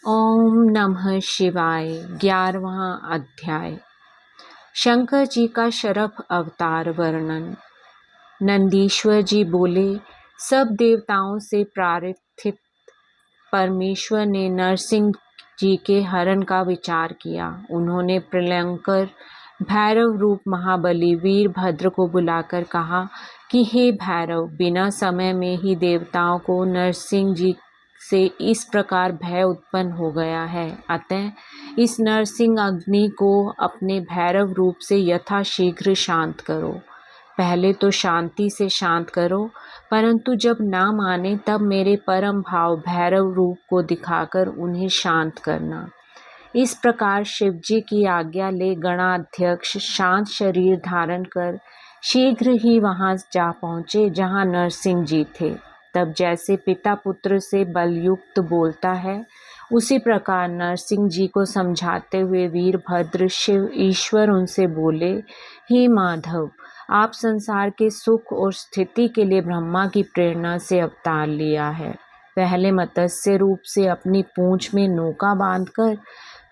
ओम नमः शिवाय। 11वां अध्याय। शंकर जी का शरभ अवतार वर्णन। नंदीश्वर जी बोले, सब देवताओं से प्रार्थित परमेश्वर ने नरसिंह जी के हरण का विचार किया। उन्होंने प्रलयंकर भैरव रूप महाबली वीरभद्र को बुलाकर कहा कि हे भैरव, बिना समय में ही देवताओं को नरसिंह जी से इस प्रकार भय उत्पन्न हो गया है। अतः इस नरसिंह अग्नि को अपने भैरव रूप से यथाशीघ्र शांत करो। पहले तो शांति से शांत करो, परंतु जब ना माने तब मेरे परम भाव भैरव रूप को दिखाकर उन्हें शांत करना। इस प्रकार शिवजी की आज्ञा ले गणाध्यक्ष शांत शरीर धारण कर शीघ्र ही वहां जा पहुँचे जहाँ नरसिंह जी थे। तब जैसे पिता पुत्र से बलयुक्त बोलता है, उसी प्रकार नरसिंह जी को समझाते हुए वीरभद्र शिव ईश्वर उनसे बोले, हे माधव, आप संसार के सुख और स्थिति के लिए ब्रह्मा की प्रेरणा से अवतार लिया है। पहले मत्स्य रूप से अपनी पूंछ में नौका बांधकर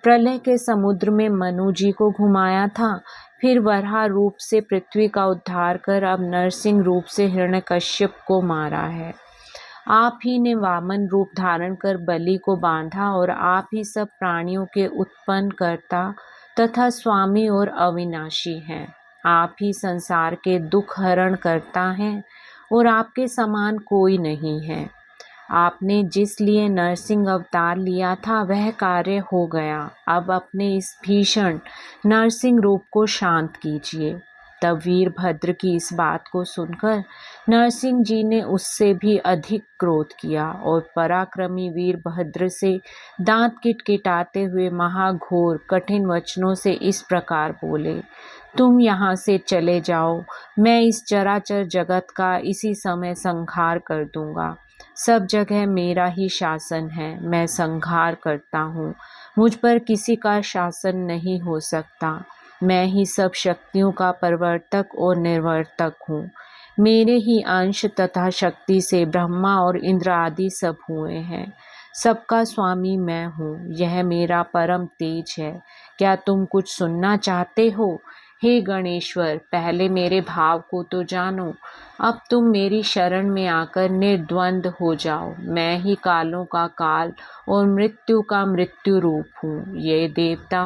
प्रलय के समुद्र में मनु जी को घुमाया था। फिर वराह रूप से पृथ्वी का उद्धार कर अब नरसिंह रूप से हिरण्यकश्यप को मारा है। आप ही ने वामन रूप धारण कर बलि को बांधा और आप ही सब प्राणियों के उत्पन्न करता तथा स्वामी और अविनाशी हैं। आप ही संसार के दुख हरण करता हैं और आपके समान कोई नहीं है। आपने जिस लिए नरसिंह अवतार लिया था वह कार्य हो गया। अब अपने इस भीषण नरसिंह रूप को शांत कीजिए। तब वीरभद्र की इस बात को सुनकर नरसिंह जी ने उससे भी अधिक क्रोध किया और पराक्रमी वीरभद्र से दांत किटकिटाते हुए महाघोर कठिन वचनों से इस प्रकार बोले, तुम यहाँ से चले जाओ, मैं इस चराचर जगत का इसी समय संहार कर दूंगा। सब जगह मेरा ही शासन है, मैं संहार करता हूँ, मुझ पर किसी का शासन नहीं हो सकता। मैं ही सब शक्तियों का प्रवर्तक और निर्वर्तक हूँ। मेरे ही अंश तथा शक्ति से ब्रह्मा और इंद्र आदि सब हुए हैं। सबका स्वामी मैं हूँ, यह मेरा परम तेज है। क्या तुम कुछ सुनना चाहते हो? हे गणेश्वर, पहले मेरे भाव को तो जानो। अब तुम मेरी शरण में आकर निर्द्वंद हो जाओ। मैं ही कालों का काल और मृत्यु का मृत्यु रूप हूँ। ये देवता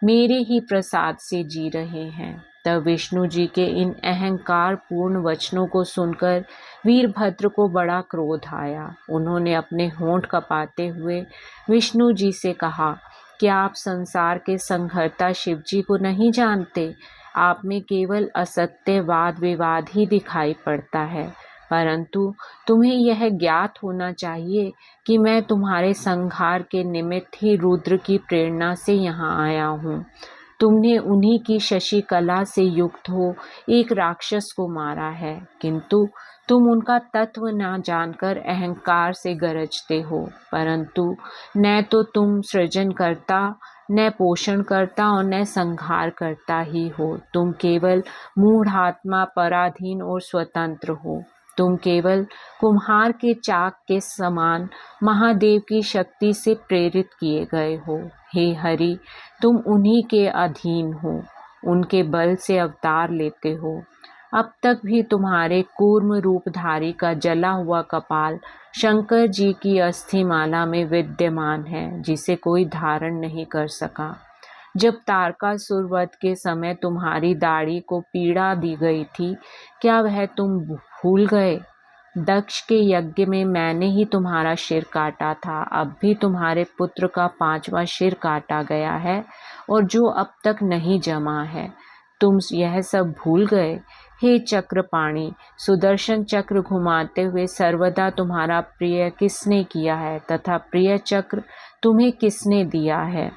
मेरे ही प्रसाद से जी रहे हैं। तब विष्णु जी के इन अहंकार पूर्ण वचनों को सुनकर वीरभद्र को बड़ा क्रोध आया। उन्होंने अपने होंठ कपाते हुए विष्णु जी से कहा, क्या आप संसार के संहर्ता शिव जी को नहीं जानते? आप में केवल असत्य वाद विवाद ही दिखाई पड़ता है, परंतु तुम्हें यह ज्ञात होना चाहिए कि मैं तुम्हारे संहार के निमित्त ही रुद्र की प्रेरणा से यहाँ आया हूँ। तुमने उन्हीं की शशि कला से युक्त हो एक राक्षस को मारा है, किंतु तुम उनका तत्व न जानकर अहंकार से गरजते हो। परंतु न तो तुम सृजन करता, न पोषण करता और न संहार करता ही हो। तुम केवल मूढ़ात्मा, पराधीन और स्वतंत्र हो। तुम केवल कुम्हार के चाक के समान महादेव की शक्ति से प्रेरित किए गए हो। हे हरि, तुम उन्हीं के अधीन हो, उनके बल से अवतार लेते हो। अब तक भी तुम्हारे कूर्म रूपधारी का जला हुआ कपाल शंकर जी की अस्थिमाला में विद्यमान है, जिसे कोई धारण नहीं कर सका। जब तारकासुर वध के समय तुम्हारी दाढ़ी को पीड़ा दी गई थी, क्या वह तुम भूल गए? दक्ष के यज्ञ में मैंने ही तुम्हारा सिर काटा था। अब भी तुम्हारे पुत्र का 5वां सिर काटा गया है और जो अब तक नहीं जमा है। तुम यह सब भूल गए? हे चक्रपाणी, सुदर्शन चक्र घुमाते हुए सर्वदा तुम्हारा प्रिय किसने किया है तथा प्रिय चक्र तुम्हें किसने दिया है?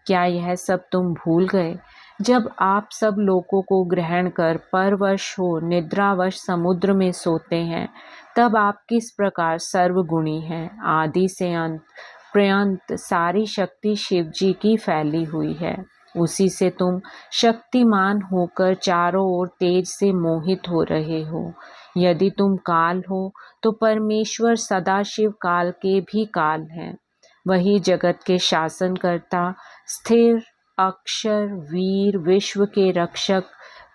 क्या यह सब तुम भूल गए? जब आप सब लोगों को ग्रहण कर परवश हो निद्रावश समुद्र में सोते हैं, तब आप किस प्रकार सर्वगुणी हैं। आदि से अंत पर्यंत सारी शक्ति शिव जी की फैली हुई है। उसी से तुम शक्तिमान होकर चारों ओर तेज से मोहित हो रहे हो। यदि तुम काल हो तो परमेश्वर सदाशिव काल के भी काल हैं। वही जगत के शासन करता, स्थिर, अक्षर, वीर, विश्व के रक्षक,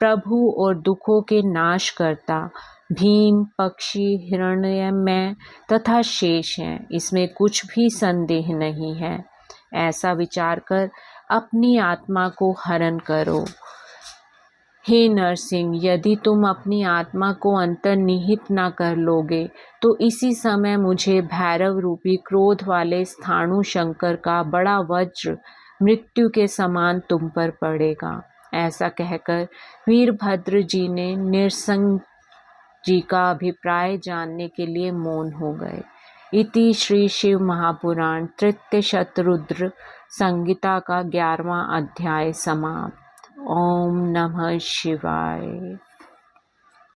प्रभु और दुखों के नाश करता, भीम, पक्षी, हिरण्मय तथा शेष हैं, इसमें कुछ भी संदेह नहीं है। ऐसा विचार कर अपनी आत्मा को हरण करो। हे नरसिंह, यदि तुम अपनी आत्मा को अंतर्निहित न कर लोगे तो इसी समय मुझे भैरव रूपी क्रोध वाले स्थाणु शंकर का बड़ा वज्र मृत्यु के समान तुम पर पड़ेगा। ऐसा कहकर वीरभद्र जी ने नरसिंह जी का अभिप्राय जानने के लिए मौन हो गए। इति श्री शिव महापुराण तृतीय शतरुद्र संहिता का 11वां अध्याय समाप्त। ओम नमः शिवाय।